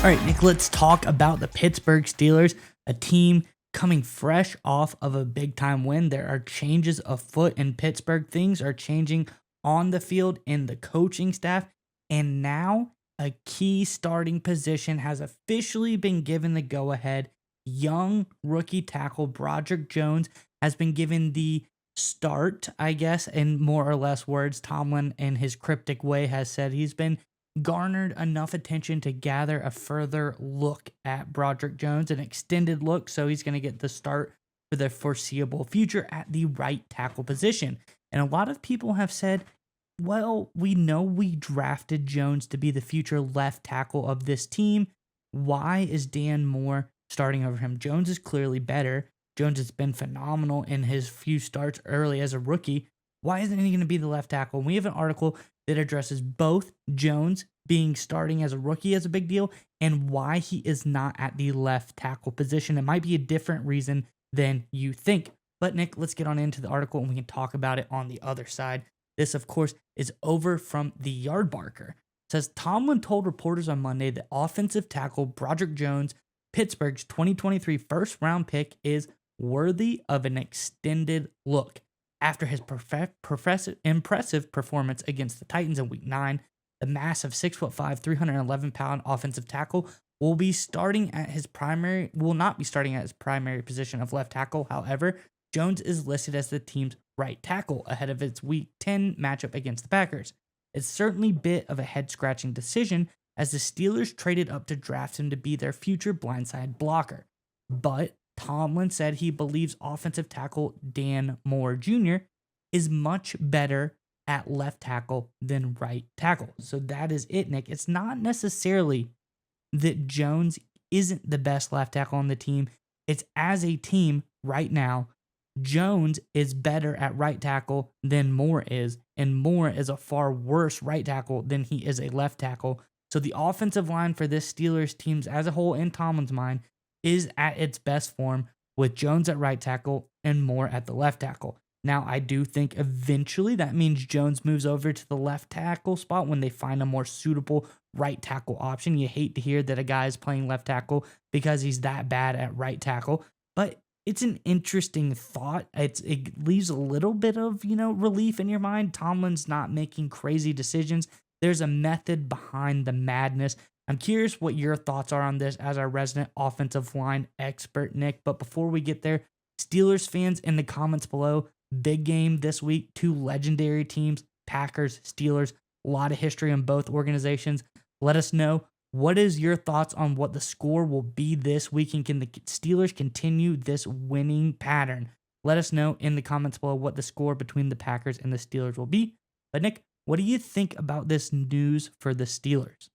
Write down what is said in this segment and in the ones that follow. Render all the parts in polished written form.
All right, Nick, let's talk about the Pittsburgh Steelers, a team coming fresh off of a big time win. There are changes afoot in Pittsburgh. Things are changing on the field in the coaching staff. And now a key starting position has officially been given the go ahead. Young rookie tackle Broderick Jones has been given the start, I guess, in more or less words. Tomlin, in his cryptic way, has said he's been garnered enough attention to gather a further look at Broderick Jones, an extended look, so he's going to get the start for the foreseeable future at the right tackle position. And a lot of people have said, well, we know we drafted Jones to be the future left tackle of this team. Why is Dan Moore starting over him? Jones is clearly better. Jones has been phenomenal in his few starts early as a rookie. Why isn't he going to be the left tackle? And we have an article that addresses both Jones being starting as a rookie as a big deal and why he is not at the left tackle position. It might be a different reason than you think. But Nick, let's get on into the article and we can talk about it on the other side. This, of course, is over from the Yardbarker. It says Tomlin told reporters on Monday that offensive tackle Broderick Jones, Pittsburgh's 2023 first-round pick, is worthy of an extended look. After his impressive performance against the Titans in Week 9, the massive 6'5", 311-pound offensive tackle will not be starting at his primary position of left tackle. However, Jones is listed as the team's right tackle ahead of its Week 10 matchup against the Packers. It's certainly a bit of a head-scratching decision as the Steelers traded up to draft him to be their future blindside blocker. But Tomlin said he believes offensive tackle Dan Moore Jr. is much better at left tackle than right tackle. So that is it, Nick. It's not necessarily that Jones isn't the best left tackle on the team. It's as a team right now, Jones is better at right tackle than Moore is, and Moore is a far worse right tackle than he is a left tackle. So the offensive line for this Steelers teams as a whole, in Tomlin's mind, is at its best form with Jones at right tackle and Moore at the left tackle. Now, I do think eventually that means Jones moves over to the left tackle spot when they find a more suitable right tackle option. You hate to hear that a guy is playing left tackle because he's that bad at right tackle, but it's an interesting thought. It leaves a little bit of, relief in your mind. Tomlin's not making crazy decisions. There's a method behind the madness. I'm curious what your thoughts are on this as our resident offensive line expert, Nick. But before we get there, Steelers fans in the comments below, big game this week, two legendary teams, Packers, Steelers, a lot of history in both organizations. Let us know, what is your thoughts on what the score will be this week, and can the Steelers continue this winning pattern? Let us know in the comments below what the score between the Packers and the Steelers will be. But Nick, what do you think about this news for the Steelers?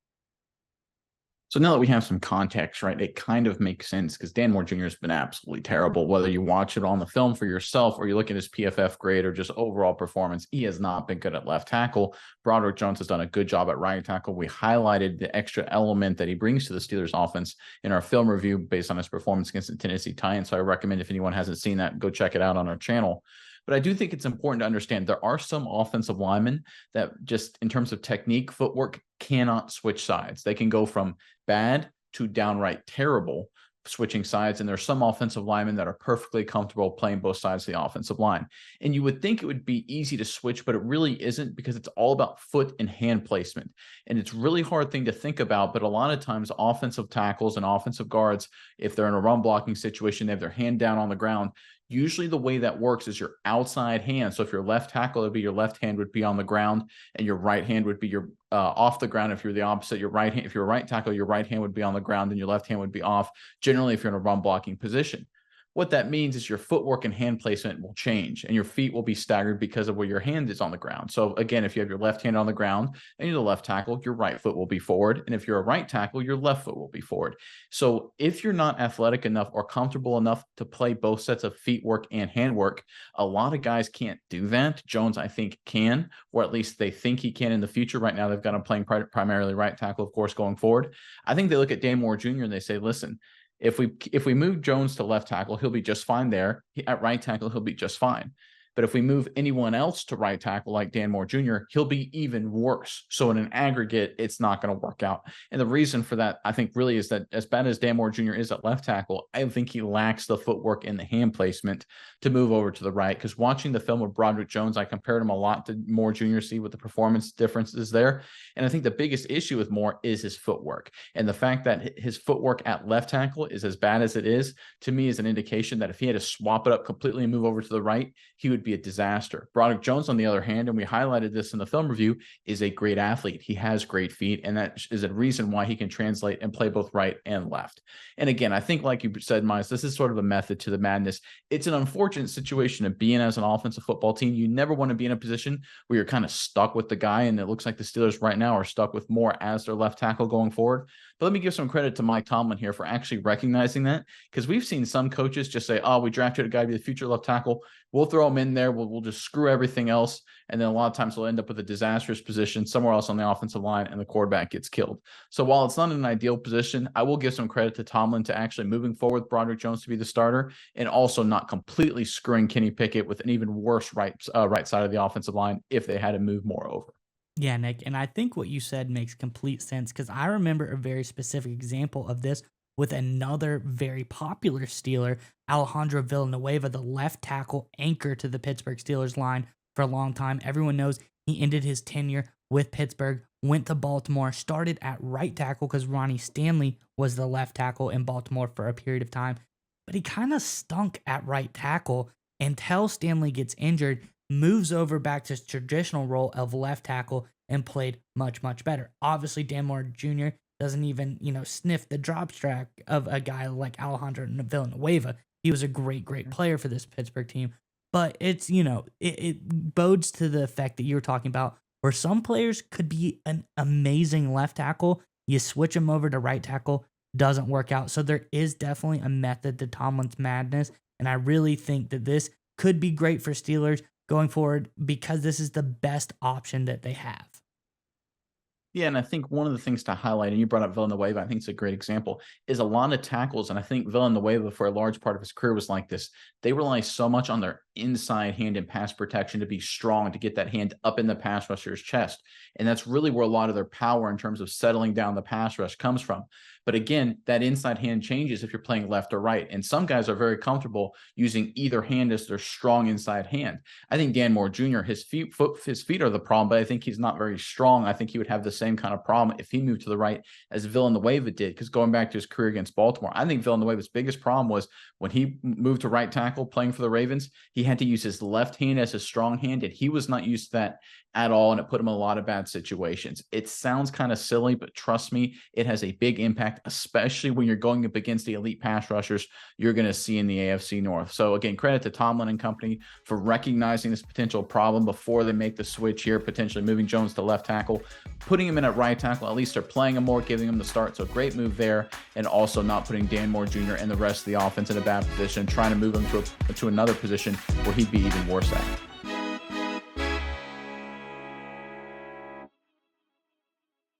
So now that we have some context, right, it kind of makes sense because Dan Moore Jr. has been absolutely terrible. Whether you watch it on the film for yourself or you look at his PFF grade or just overall performance, he has not been good at left tackle. Broderick Jones has done a good job at right tackle. We highlighted the extra element that he brings to the Steelers offense in our film review based on his performance against the Tennessee Titans. So I recommend, if anyone hasn't seen that, go check it out on our channel. But I do think it's important to understand there are some offensive linemen that, just in terms of technique, footwork, cannot switch sides. They can go from bad to downright terrible switching sides. And there's some offensive linemen that are perfectly comfortable playing both sides of the offensive line. And you would think it would be easy to switch, but it really isn't, because it's all about foot and hand placement. And it's a really hard thing to think about, but a lot of times offensive tackles and offensive guards, if they're in a run blocking situation, they have their hand down on the ground. Usually the way that works is your outside hand. So if your left tackle, would be your left hand would be on the ground, and your right hand would be your off the ground. If you're the opposite, your right hand, if you're a right tackle, your right hand would be on the ground and your left hand would be off, generally if you're in a run blocking position. What that means is your footwork and hand placement will change, and your feet will be staggered because of where your hand is on the ground. So again, if you have your left hand on the ground and you're the left tackle, your right foot will be forward. And if you're a right tackle, your left foot will be forward. So if you're not athletic enough or comfortable enough to play both sets of feet work and hand work, a lot of guys can't do that. Jones, I think, can, or at least they think he can in the future. Right now, they've got him playing primarily right tackle, of course, going forward. I think they look at Dan Moore Jr. and they say, listen, if we move Jones to left tackle, he'll be just fine there. At right tackle, he'll be just fine. But if we move anyone else to right tackle like Dan Moore Jr., he'll be even worse. So in an aggregate, it's not going to work out. And the reason for that, I think, really is that as bad as Dan Moore Jr. is at left tackle, I think he lacks the footwork and the hand placement to move over to the right. Because watching the film of Broderick Jones, I compared him a lot to Moore Jr., see what the performance differences there. And I think the biggest issue with Moore is his footwork. And the fact that his footwork at left tackle is as bad as it is, to me, is an indication that if he had to swap it up completely and move over to the right, he would be a disaster. Broderick Jones, on the other hand, and we highlighted this in the film review, is a great athlete. He has great feet, and that is a reason why he can translate and play both right and left. And again, I think, like you said, Miles, this is sort of a method to the madness. It's an unfortunate situation to be in as an offensive football team. You never want to be in a position where you're kind of stuck with the guy, and it looks like the Steelers right now are stuck with Moore as their left tackle going forward. But let me give some credit to Mike Tomlin here for actually recognizing that, because we've seen some coaches just say, oh, we drafted a guy to be the future left tackle. We'll throw him in there. We'll just screw everything else. And then a lot of times we'll end up with a disastrous position somewhere else on the offensive line, and the quarterback gets killed. So while it's not an ideal position, I will give some credit to Tomlin to actually moving forward Broderick Jones to be the starter, and also not completely screwing Kenny Pickett with an even worse right side of the offensive line if they had to move Moore over. Yeah, Nick, and I think what you said makes complete sense because I remember a very specific example of this with another very popular Steeler, Alejandro Villanueva, the left tackle anchor to the Pittsburgh Steelers line for a long time. Everyone knows he ended his tenure with Pittsburgh, went to Baltimore, started at right tackle because Ronnie Stanley was the left tackle in Baltimore for a period of time, but he kind of stunk at right tackle until Stanley gets injured, moves over back to his traditional role of left tackle and played much, much better. Obviously, Dan Moore Jr. doesn't even, sniff the drop strap of a guy like Alejandro Villanueva. He was a great, great player for this Pittsburgh team. But it's, it bodes to the effect that you were talking about, where some players could be an amazing left tackle. You switch them over to right tackle, doesn't work out. So there is definitely a method to Tomlin's madness. And I really think that this could be great for Steelers going forward because this is the best option that they have. Yeah, and I think one of the things to highlight, and you brought up Villanueva, I think it's a great example, is a lot of tackles, and I think Villanueva, for a large part of his career, was like this. They rely so much on their inside hand and pass protection to be strong, to get that hand up in the pass rusher's chest. And that's really where a lot of their power in terms of settling down the pass rush comes from. But again, that inside hand changes if you're playing left or right. And some guys are very comfortable using either hand as their strong inside hand. I think Dan Moore Jr., his feet are the problem, but I think he's not very strong. I think he would have the same kind of problem if he moved to the right as Villanueva did, because going back to his career against Baltimore, I think Villanueva's biggest problem was when he moved to right tackle playing for the Ravens, he had to use his left hand as his strong hand, and he was not used to that at all, and it put him in a lot of bad situations. It sounds kind of silly, but trust me, it has a big impact, especially when you're going up against the elite pass rushers you're going to see in the AFC North. So again, credit to Tomlin and company for recognizing this potential problem before they make the switch here, potentially moving Jones to left tackle, putting him in at right tackle. At least they're playing him more, giving him the start. So great move there, and also not putting Dan Moore Jr. and the rest of the offense in a bad position, trying to move him to another position where he'd be even worse at.